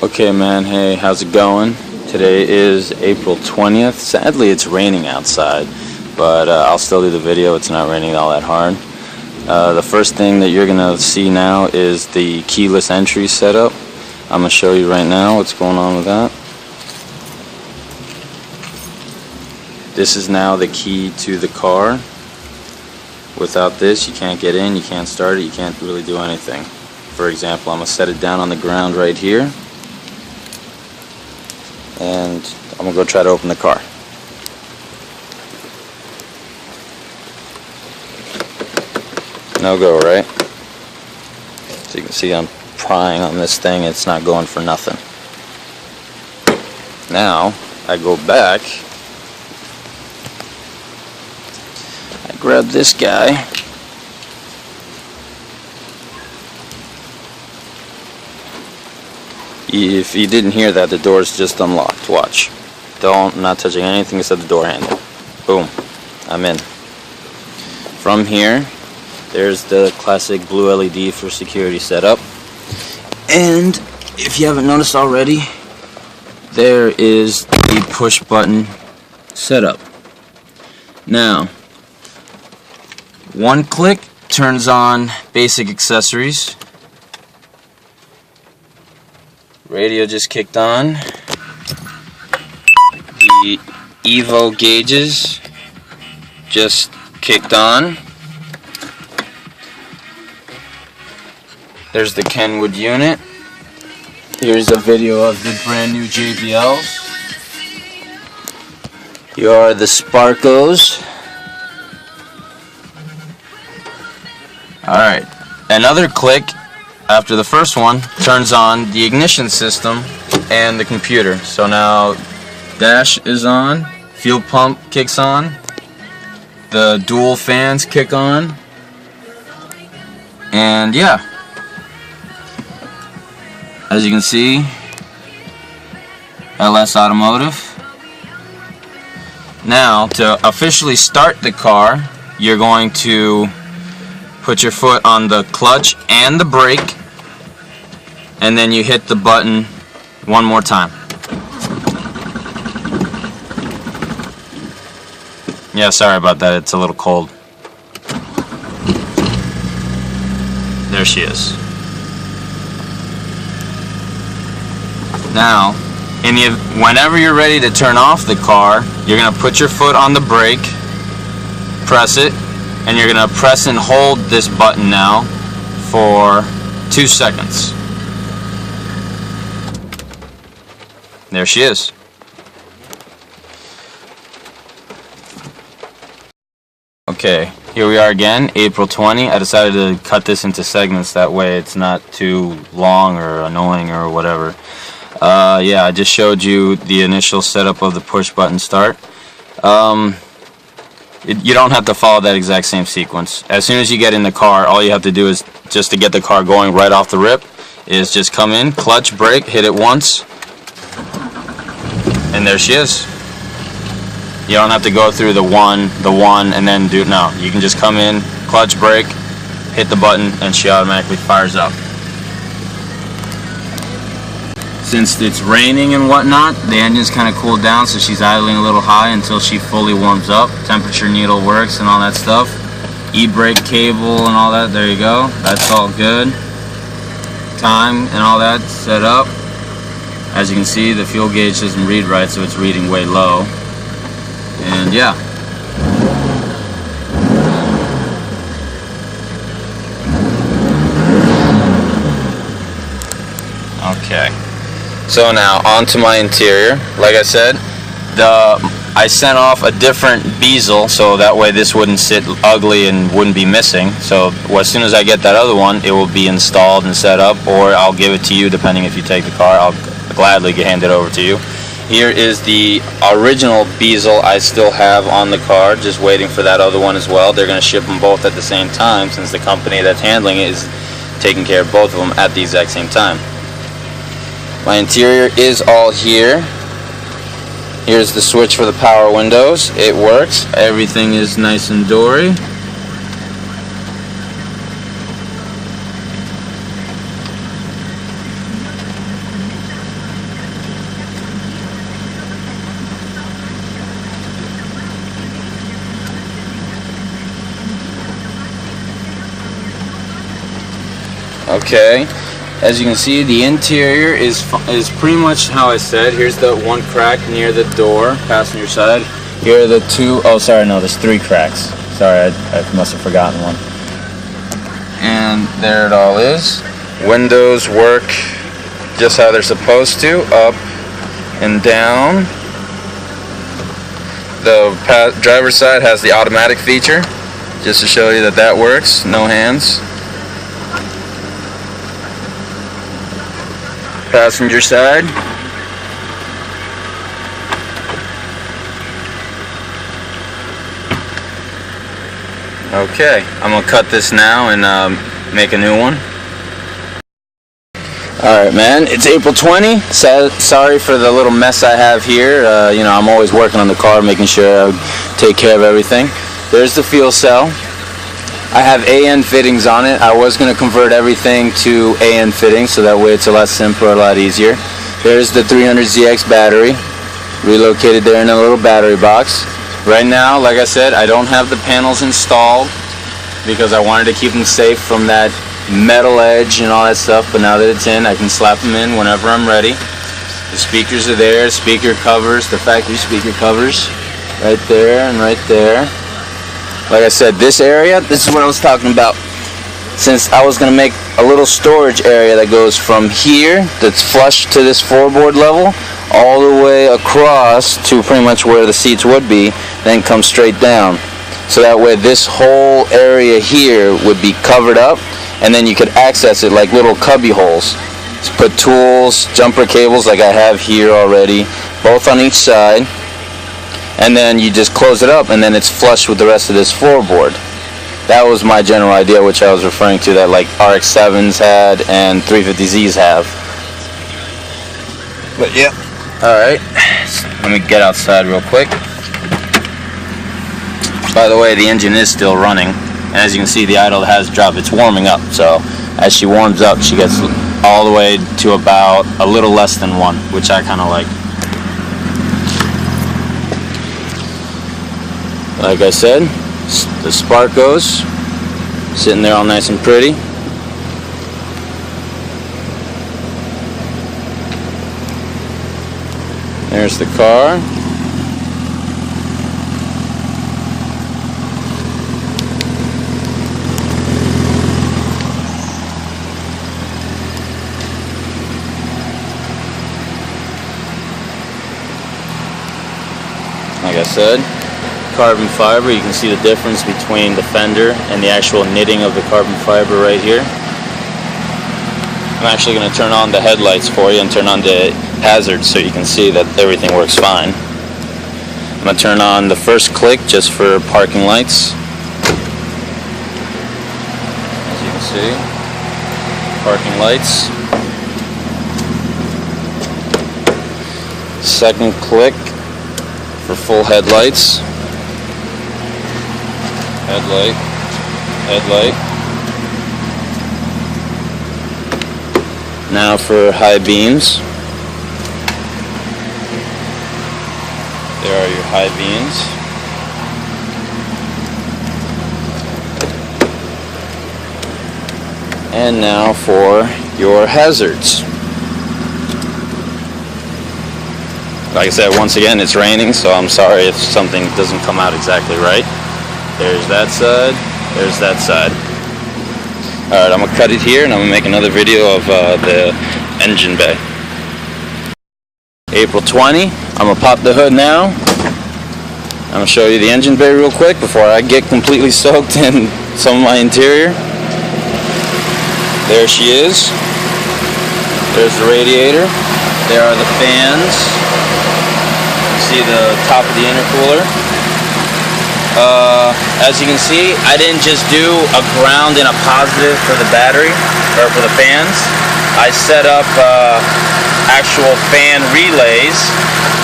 Okay, man, hey, how's it going? Today is April 20th. Sadly, it's raining outside, but I'll still do the video. It's not raining all that hard. The first thing that you're going to see now is the keyless entry setup. I'm going to show you right now what's going on with that. This is now the key to the car. Without this, you can't get in, you can't start it, you can't really do anything. For example, I'm going to set it down on the ground right here. And I'm going to go try to open the car. No go, right? So you can see I'm prying on this thing, it's not going for nothing. Now, I go back, I grab this guy, if you didn't hear that, the door's just unlocked. Watch. I'm not touching anything except the door handle. Boom. I'm in. From here, there's the classic blue LED for security setup. And if you haven't noticed already, there is the push button setup. Now, one click turns on basic accessories. Radio just kicked on. The Evo gauges just kicked on. There's the Kenwood unit. Here's a video of the brand new JBLs. Here are the Sparkos. Alright, another click after the first one turns on the ignition system and the computer. So now dash is on, fuel pump kicks on, the dual fans kick on, and yeah, as you can see, LS Automotive. Now to officially start the car, you're going to put your foot on the clutch and the brake, and then you hit the button one more time. Yeah, sorry about that, it's a little cold. There she is. Now, whenever you're ready to turn off the car, you're going to put your foot on the brake, press it, and you're going to press and hold this button now for 2 seconds. There she is. Okay, here we are again, April 20. I decided to cut this into segments, that way it's not too long or annoying or whatever. Yeah, I just showed you the initial setup of the push button start. You don't have to follow that exact same sequence. As soon as you get in the car, all you have to do is, just to get the car going right off the rip, is just come in, clutch, brake, hit it once, and there she is. You don't have to go through the one, and then do, no. You can just come in, clutch, brake, hit the button, and she automatically fires up. Since it's raining and whatnot, the engine's kind of cooled down, so she's idling a little high until she fully warms up. Temperature needle works and all that stuff. E-brake cable and all that, there you go. That's all good. Time and all that set up. As you can see, the fuel gauge doesn't read right, so it's reading way low. And yeah. Okay. So now, onto my interior. Like I said, I sent off a different bezel, so that way this wouldn't sit ugly and wouldn't be missing. So as soon as I get that other one, it will be installed and set up, or I'll give it to you, depending if you take the car. I'll gladly hand it over to you. Here is the original bezel I still have on the car, just waiting for that other one as well. They're going to ship them both at the same time, since the company that's handling it is taking care of both of them at the exact same time. My interior is all here. Here's the switch for the power windows. It works. Everything is nice and dory. Okay, as you can see, the interior is pretty much how I said. Here's the one crack near the door, passenger side. Here are the two, oh sorry, no, there's 3 cracks. Sorry, I must have forgotten one. And there it all is. Windows work just how they're supposed to, up and down. The driver's side has the automatic feature, just to show you that that works, no hands. Passenger side. Okay, I'm gonna cut this now and make a new one. Alright man, it's April 20. Sorry for the little mess I have here. You know, I'm always working on the car, making sure I take care of everything. There's the fuel cell. I have AN fittings on it. I was going to convert everything to AN fittings, so that way it's a lot simpler, a lot easier. There's the 300ZX battery, relocated there in a little battery box. Right now, like I said, I don't have the panels installed because I wanted to keep them safe from that metal edge and all that stuff, but now that it's in, I can slap them in whenever I'm ready. The speakers are there, speaker covers, the factory speaker covers, right there and right there. Like I said, this area, this is what I was talking about. Since I was going to make a little storage area that goes from here, that's flush to this floorboard level, all the way across to pretty much where the seats would be, then come straight down. So that way this whole area here would be covered up, and then you could access it like little cubby holes. So put tools, jumper cables like I have here already, both on each side. And then you just close it up, and then it's flush with the rest of this floorboard. That was my general idea, which I was referring to, that like RX-7s had and 350Zs have. But yeah. Alright, let me get outside real quick. By the way, the engine is still running. And as you can see, the idle has dropped. It's warming up, so as she warms up, she gets all the way to about a little less than 1, which I kind of like. Like I said, the spark goes, sitting there all nice and pretty. There's the car. Like I said, carbon fiber. You can see the difference between the fender and the actual knitting of the carbon fiber right here. I'm actually going to turn on the headlights for you and turn on the hazards so you can see that everything works fine. I'm going to turn on the first click just for parking lights. As you can see, parking lights. Second click for full headlights. Headlight, headlight. Now for high beams. There are your high beams. And now for your hazards. Like I said, once again, it's raining, so I'm sorry if something doesn't come out exactly right. There's that side, there's that side. Alright, I'm going to cut it here and I'm going to make another video of the engine bay. April 20, I'm going to pop the hood now. I'm going to show you the engine bay real quick before I get completely soaked in some of my interior. There she is. There's the radiator. There are the fans. You see the top of the intercooler. As you can see, I didn't just do a ground and a positive for the battery, or for the fans. I set up actual fan relays,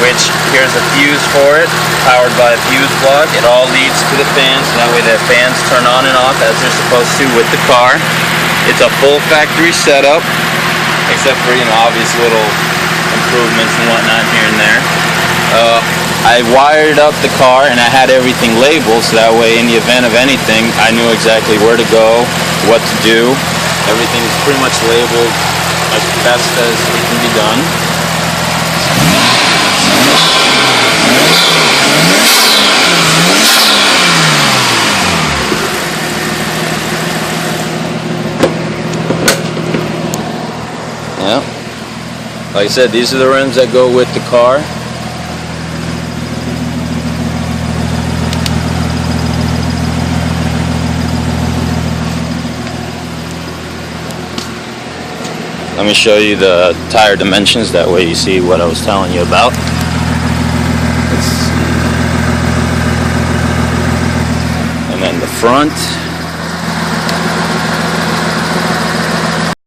which here's a fuse for it, powered by a fuse plug. It all leads to the fans, so that way the fans turn on and off as they're supposed to with the car. It's a full factory setup, except for, you know, obvious little improvements and whatnot here and there. I wired up the car and I had everything labeled, so that way in the event of anything I knew exactly where to go, what to do. Everything's pretty much labeled as best as it can be done. Yeah. Like I said, these are the rims that go with the car. Let me show you the tire dimensions, that way you see what I was telling you about. And then the front.